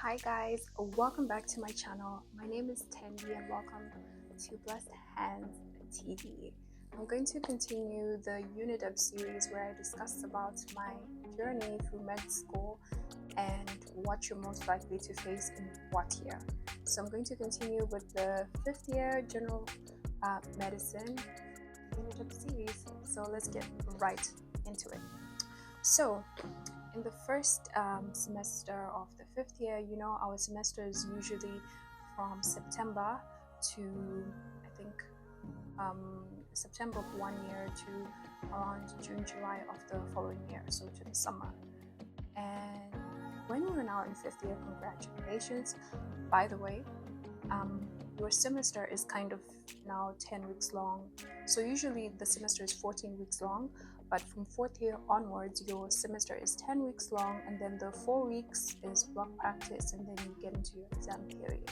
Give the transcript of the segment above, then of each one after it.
Hi guys, welcome back to my channel. My name is Tendi and welcome to Blessed Hands TV. I'm going to continue the UniDeb series where I discuss about my journey through med school and what you're most likely to face in what year. So I'm going to continue with the 5th year general medicine UniDeb series. So let's get right into it. So in the first semester of the 5th year, our semester is usually from September to, I think, September of one year to around June, July of the following year, so to the summer. And when you're now in 5th year, congratulations. By the way, your semester is kind of now 10 weeks long. So usually the semester is 14 weeks long, but from 4th year onwards, your semester is 10 weeks long, and then the 4 weeks is block practice, and then you get into your exam period.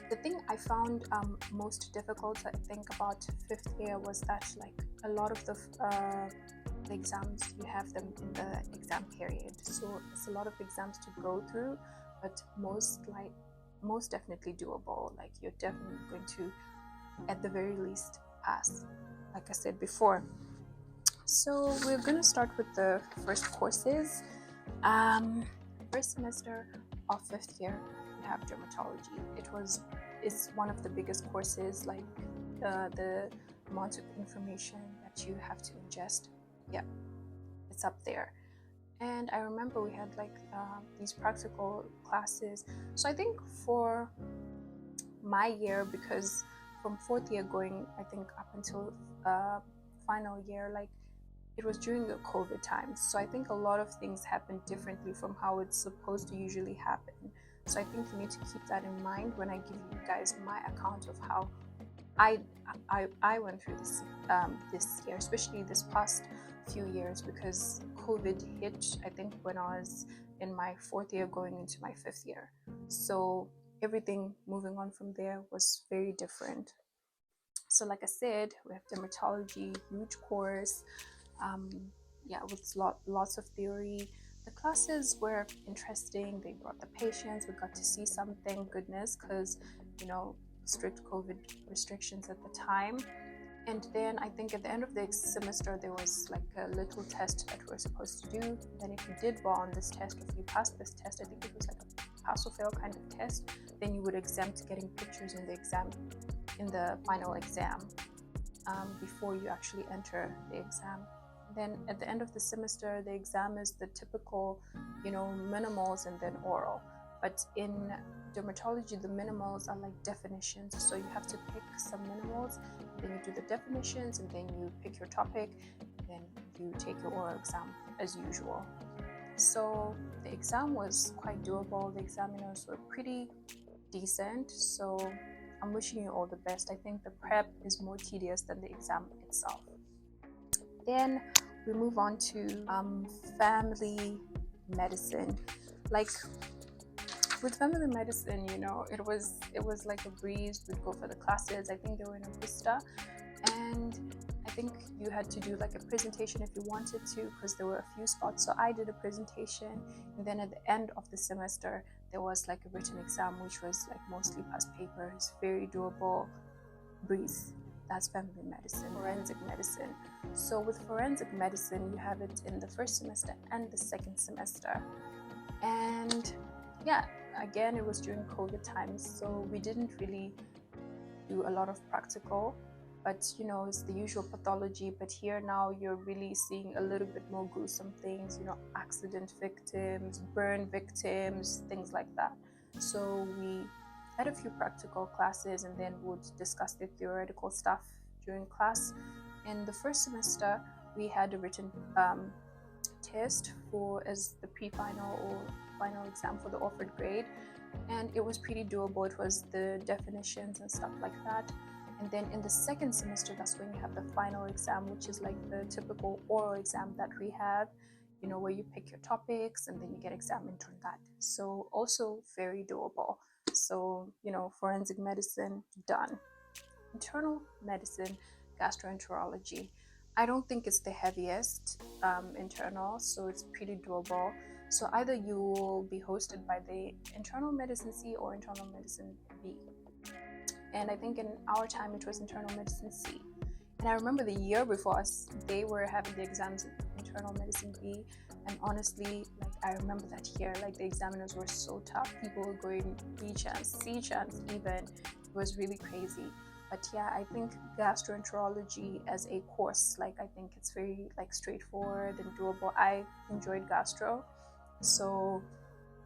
The thing I found most difficult, I think, about 5th year was that a lot of the exams, you have them in the exam period. So it's a lot of exams to go through, but most definitely doable. You're definitely going to, at the very least, pass, like I said before. So we're going to start with the first courses. First semester of 5th year, we have dermatology. It's one of the biggest courses, the amount of information that you have to ingest. Yeah, it's up there. And I remember we had these practical classes. So I think for my year, because from 4th year going, I think up until final year, it was during the COVID times. So I think a lot of things happened differently from how it's supposed to usually happen. So I think you need to keep that in mind when I give you guys my account of how I went through this year, especially this past few years, because COVID hit, I think, when I was in my 4th year going into my 5th year. So everything moving on from there was very different. So like I said, we have dermatology, huge course, with lots of theory. The classes were interesting. They brought the patients. We got to see something, goodness, because strict COVID restrictions at the time. And then I think at the end of the semester there was a little test that we were supposed to do. Then if you did well on this test, if you passed this test, I think it was a pass or fail kind of test, then you would exempt getting pictures in the final exam before you actually enter the exam. Then at the end of the semester, the exam is the typical, minimals and then oral. But in dermatology, the minimals are like definitions. So you have to pick some minimals, then you do the definitions, and then you pick your topic, and then you take your oral exam as usual. So the exam was quite doable. The examiners were pretty decent. So I'm wishing you all the best. I think the prep is more tedious than the exam itself. Then we move on to family medicine. With family medicine, it was like a breeze. We'd go for the classes. I think they were in Augusta, and I think you had to do a presentation if you wanted to, because there were a few spots. So I did a presentation, and then at the end of the semester there was a written exam, which was mostly past papers, very doable, breeze. That's family medicine. Forensic medicine. So with forensic medicine, you have it in the first semester and the second semester. And yeah, again, it was during COVID times, so we didn't really do a lot of practical, but it's the usual pathology. But here now you're really seeing a little bit more gruesome things, accident victims, burn victims, things like that. So we had a few practical classes, and then would discuss the theoretical stuff during class. In the first semester, we had a written test as the pre-final or final exam for the offered grade, and it was pretty doable. It was the definitions and stuff like that. And then in the second semester, that's when you have the final exam, which is the typical oral exam that we have, where you pick your topics and then you get examined on that. So also very doable. So forensic medicine, done. Internal medicine, gastroenterology. I don't think it's the heaviest internal, so it's pretty doable. So either you will be hosted by the internal medicine C or internal medicine B. And I think in our time it was internal medicine C. And I remember the year before us, they were having the exams in internal medicine B. And honestly, like I remember that year, like the examiners were so tough. People were going B chance, C chance even. It was really crazy. But yeah, I think gastroenterology as a course, like I think it's very like straightforward and doable. I enjoyed gastro. So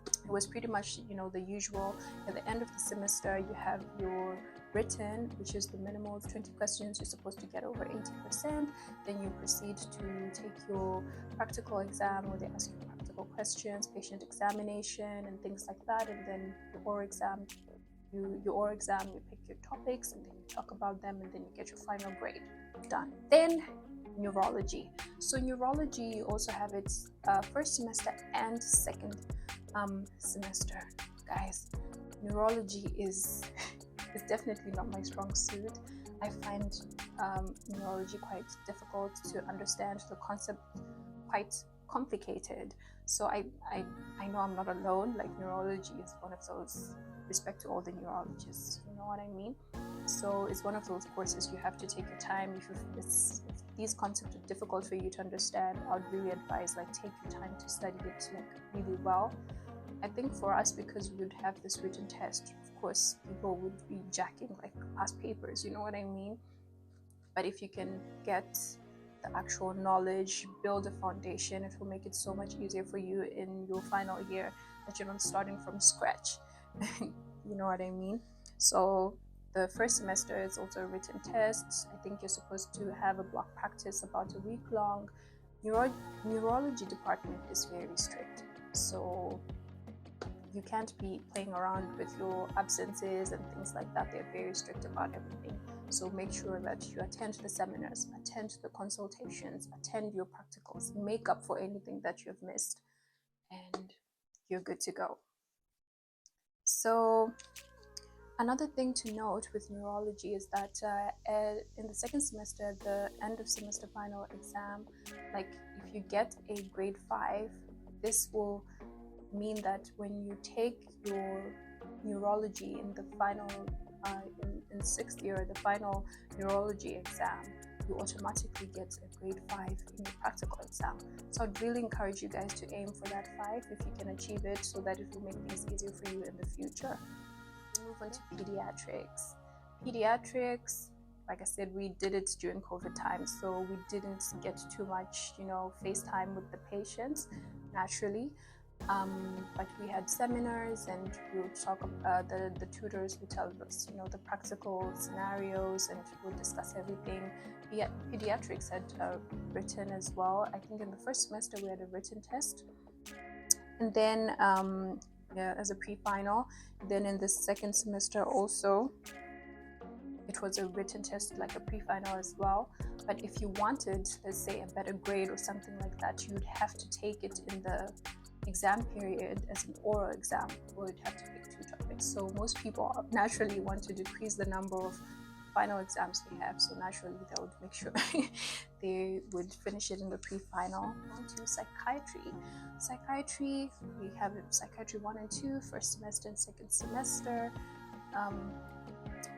it was pretty much, the usual. At the end of the semester, you have your written, which is the minimum of 20 questions. You're supposed to get over 80%. Then you proceed to take your practical exam, where they ask you practical questions, patient examination, and things like that. And then your oral exam, you pick your topics, and then you talk about them, and then you get your final grade. Done. Then neurology. So neurology, you also have its first semester and second semester. Guys, neurology is definitely not my strong suit. I find neurology quite difficult to understand, the concept quite complicated. So I know I'm not alone. Like neurology is one of those, respect to all the neurologists, you know what I mean? So it's one of those courses you have to take your time. If these concepts are difficult for you to understand, I would really advise like take your time to study it like really well. I think for us, because we would have this written test, of course people would be jacking like past papers, you know what I mean? But if you can get the actual knowledge, build a foundation, it will make it so much easier for you in your final year, that you're not starting from scratch. You know what I mean? So the first semester is also a written test. I think you're supposed to have a block practice about a week long. Neurology department is very strict, so you can't be playing around with your absences and things like that. They're very strict about everything. So make sure that you attend the seminars, attend the consultations, attend your practicals, make up for anything that you've missed, and you're good to go. So another thing to note with neurology is that in the second semester, the end of semester final exam, like if you get a grade 5, this will mean that when you take your neurology in the final in 6th year, the final neurology exam, you automatically get a grade 5 in your practical exam. So I'd really encourage you guys to aim for that 5 if you can achieve it, so that it will make things easier for you in the future. We move on to pediatrics. Pediatrics, like I said, we did it during COVID time, so we didn't get too much, FaceTime with the patients naturally. But we had seminars, and we would talk about the tutors would tell us, the practical scenarios, and we'll discuss everything. Pediatrics had written as well. I think in the first semester we had a written test, and then as a pre-final. Then in the second semester also, it was a written test, like a pre-final as well. But if you wanted, let's say, a better grade or something like that, you would have to take it in the exam period as an oral exam, or you'd have to pick 2 topics. So most people naturally want to decrease the number of final exams they have, so naturally they would make sure they would finish it in the pre-final. On to psychiatry, we have psychiatry 1 and 2, first semester and second semester.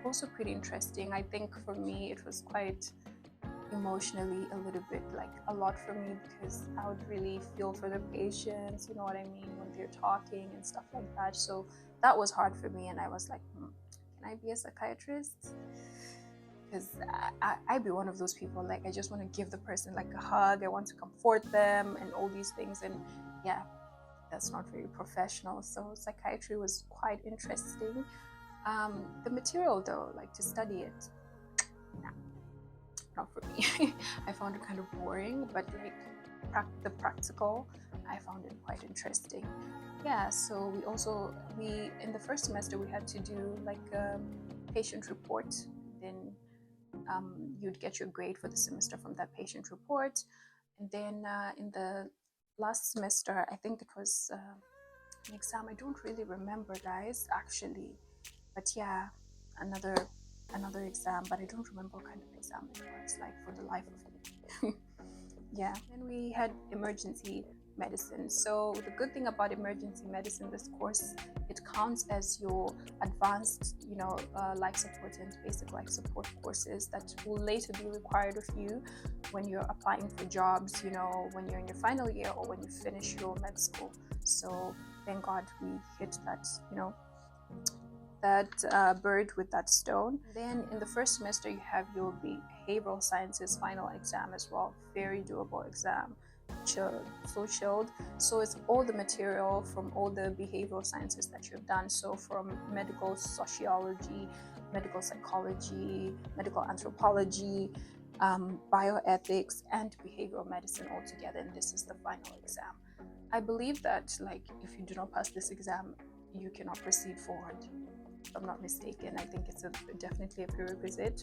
Also pretty interesting. I think for me it was quite emotionally a little bit like a lot for me, because I would really feel for the patients, you know what I mean, when they're talking and stuff like that. So that was hard for me, and I was like, can I be a psychiatrist? Because I'd be one of those people, like I just want to give the person like a hug, I want to comfort them and all these things, and yeah, that's not very professional. So psychiatry was quite interesting. The material though, like to study it, nah, not for me. I found it kind of boring, but like the practical, I found it quite interesting. Yeah, so we in the first semester we had to do like a patient report. Then you'd get your grade for the semester from that patient report. And then in the last semester, I think it was an exam. I don't really remember, guys, actually, but yeah, another exam, but I don't remember what kind of exam it was, like, for the life of me. Yeah. Then we had emergency medicine. So the good thing about emergency medicine, this course, it counts as your advanced, life support and basic life support courses that will later be required of you when you're applying for jobs, when you're in your final year or when you finish your med school. So thank God we hit that, that bird with that stone. Then in the first semester, you have your behavioral sciences final exam as well. Very doable exam. Chilled, so chilled. So it's all the material from all the behavioral sciences that you've done. So from medical sociology, medical psychology, medical anthropology, bioethics, and behavioral medicine all together. And this is the final exam. I believe that, if you do not pass this exam, you cannot proceed forward. If I'm not mistaken, I think it's definitely a prerequisite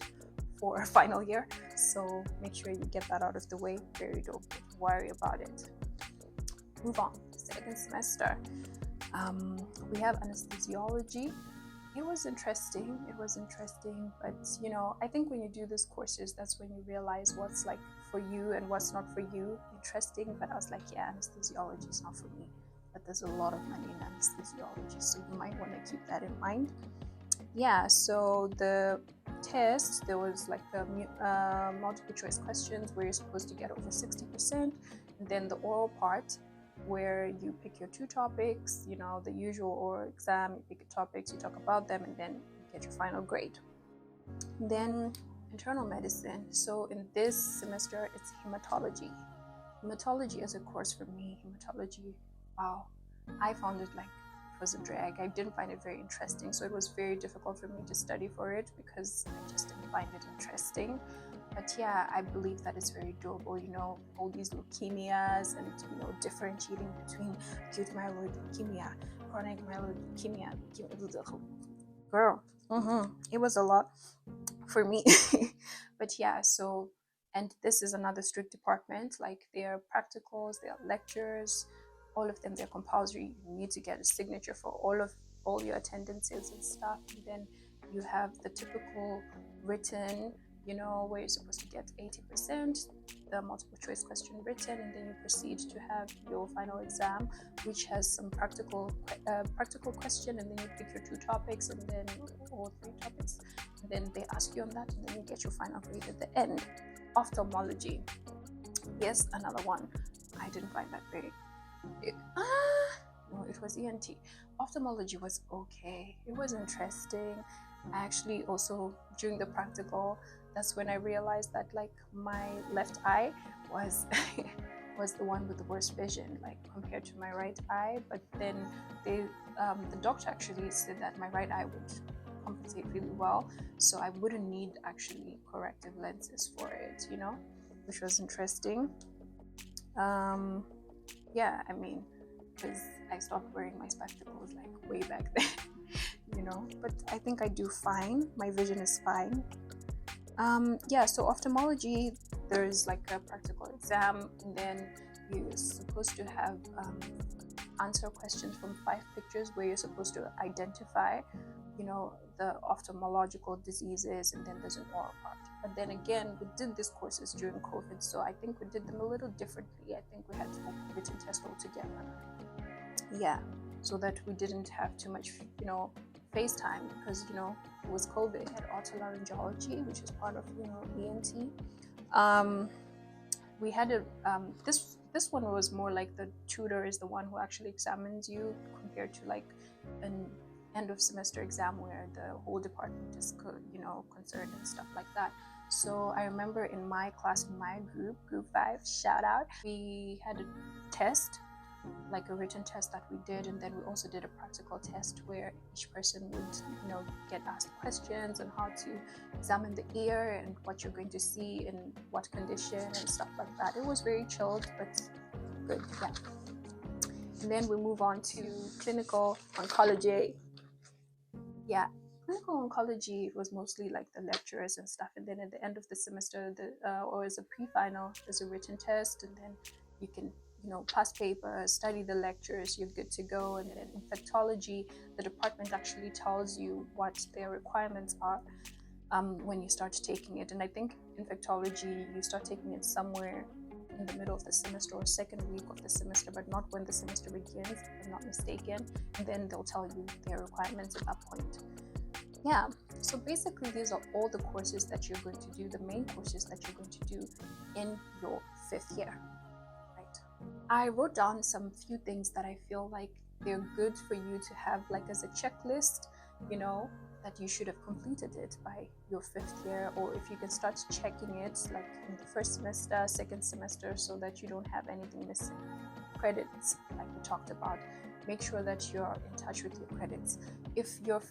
for a final year. So make sure you get that out of the way. Very dope. Don't worry about it. Move on. Second semester. We have anesthesiology. It was interesting, but I think when you do these courses, that's when you realize what's for you and what's not for you. Interesting, but I was like, yeah, anesthesiology is not for me. But there's a lot of money in anesthesiology, so you might want to keep that in mind. Yeah, so the test, there was the multiple choice questions where you're supposed to get over 60%, and then the oral part where you pick your 2 topics, the usual oral exam, you pick your topics, you talk about them, and then you get your final grade. Then internal medicine. So in this semester, it's hematology. Hematology is a course for me. Hematology, wow, I found it was a drag. I didn't find it very interesting, so it was very difficult for me to study for it because I just didn't find it interesting. But yeah, I believe that it's very doable, all these leukemias and, differentiating between acute myeloid leukemia, chronic myeloid leukemia. Girl, it was a lot for me. But yeah, so, and this is another strict department, their practicals, their lectures, all of them, they're compulsory. You need to get a signature for all your attendances and stuff. And then you have the typical written, where you're supposed to get 80%, the multiple choice question written, and then you proceed to have your final exam, which has some practical question, and then you pick your 2 topics, and then or 3 topics, and then they ask you on that, and then you get your final grade at the end. Ophthalmology, yes, another one. I didn't find that very. No, it was ENT. Ophthalmology was okay. It was interesting. I actually also, during the practical, that's when I realized that my left eye was was the one with the worst vision, compared to my right eye. But then the doctor actually said that my right eye would compensate really well, so I wouldn't need actually corrective lenses for it, which was interesting. Yeah, I mean, because I stopped wearing my spectacles way back then, but I think I do fine. My vision is fine. Yeah, so ophthalmology, there's a practical exam, and then you're supposed to have answer questions from 5 pictures where you're supposed to identify, the ophthalmological diseases, and then there's an oral part. But then again, we did these courses during COVID, so I think we did them a little differently. I think we had to make a written test altogether. Yeah, so that we didn't have too much, FaceTime, because it was COVID. Had otolaryngology, which is part of ENT. We had a this one was more like the tutor is the one who actually examines you, compared to an end of semester exam where the whole department is concerned and stuff like that. So I remember in my class, in my group 5, shout out, we had a test, a written test that we did, and then we also did a practical test where each person would get asked questions on how to examine the ear and what you're going to see in what condition and stuff like that. It was very chilled, but good. Yeah. And then we move on to clinical oncology. Yeah, clinical oncology was mostly the lectures and stuff, and then at the end of the semester, or as a pre-final, there's a written test, and then you can pass paper, study the lectures, you're good to go. And then infectology, the department actually tells you what their requirements are when you start taking it. And I think infectology, you start taking it somewhere in the middle of the semester or second week of the semester, but not when the semester begins, if I'm not mistaken. And then they'll tell you their requirements at that point. Yeah, so basically these are all the courses that you're going to do, the main courses that you're going to do in your 5th year, right? I wrote down some few things that I feel like they're good for you to have like as a checklist, that you should have completed it by your 5th year, or if you can start checking it like in the first semester, second semester, so that you don't have anything missing. Credits, like we talked about, make sure that you're in touch with your credits. If you're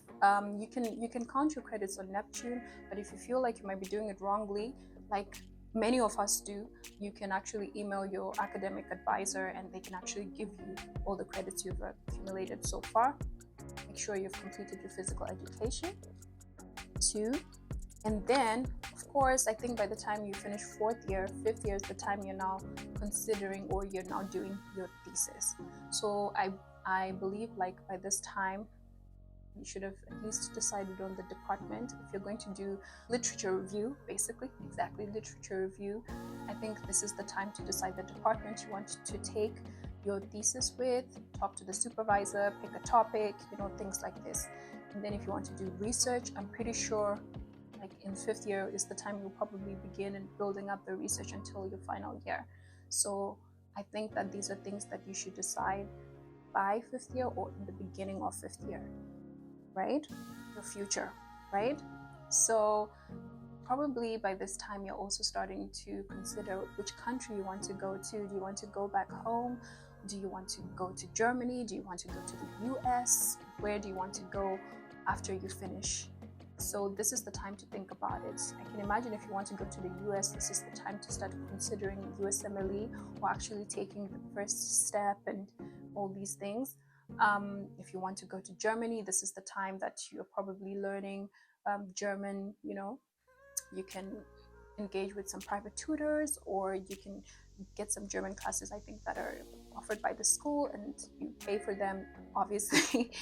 you can count your credits on Neptune, but if you feel like you might be doing it wrongly, like many of us do, you can actually email your academic advisor and they can actually give you all the credits you've accumulated so far. Make sure you've completed your physical education too. And then, of course, I think by the time you finish 4th year, 5th year is the time you're now considering or you're now doing your thesis. So I believe like by this time, you should have at least decided on the department. If you're going to do literature review, exactly literature review, I think this is the time to decide the department you want to take your thesis with, talk to the supervisor, pick a topic, things like this. And then if you want to do research, I'm pretty sure like in 5th year is the time you'll probably begin in building up the research until your final year. So I think that these are things that you should decide by 5th year or in the beginning of 5th year, right? Your future, right? So probably by this time you're also starting to consider which country you want to go to. Do you want to go back home? Do you want to go to Germany? Do you want to go to the US? Where do you want to go after you finish? So this is the time to think about it. I can imagine if you want to go to the US, this is the time to start considering USMLE or actually taking the first step and all these things. If you want to go to Germany, this is the time that you're probably learning German. You can engage with some private tutors, or you can get some German classes, I think, that are offered by the school, and you pay for them, obviously.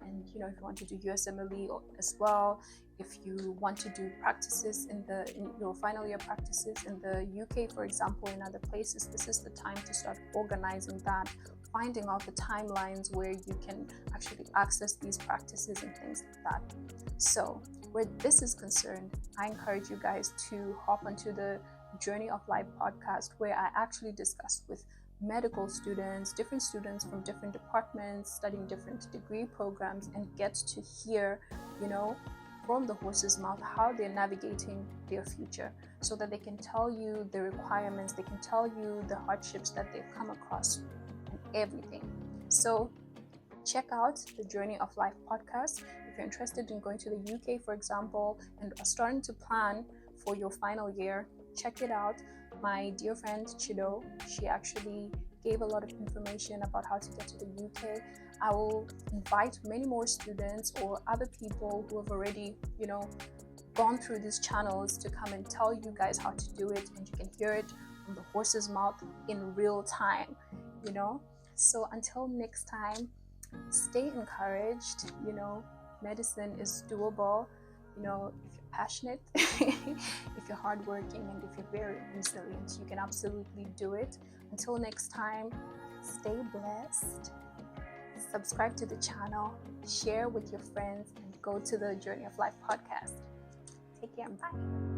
And if you want to do USMLE as well, if you want to do practices in your final year practices in the UK, for example, in other places, this is the time to start organizing that, finding out the timelines where you can actually access these practices and things like that. So where this is concerned, I encourage you guys to hop onto the Journey of Life podcast, where I actually discuss with medical students, different students from different departments, studying different degree programs, and get to hear, from the horse's mouth how they're navigating their future, so that they can tell you the requirements, they can tell you the hardships that they've come across and everything. So check out the Journey of Life podcast. If you're interested in going to the UK, for example, and are starting to plan for your final year, check it out. My dear friend Chido, she actually gave a lot of information about how to get to the UK. I will invite many more students or other people who have already, gone through these channels to come and tell you guys how to do it, and you can hear it from the horse's mouth in real time, So until next time, stay encouraged. Medicine is doable. If you're passionate, if you're hardworking, and if you're very resilient, you can absolutely do it. Until next time, stay blessed. Subscribe to the channel, share with your friends, and go to the Journey of Life podcast. Take care and bye.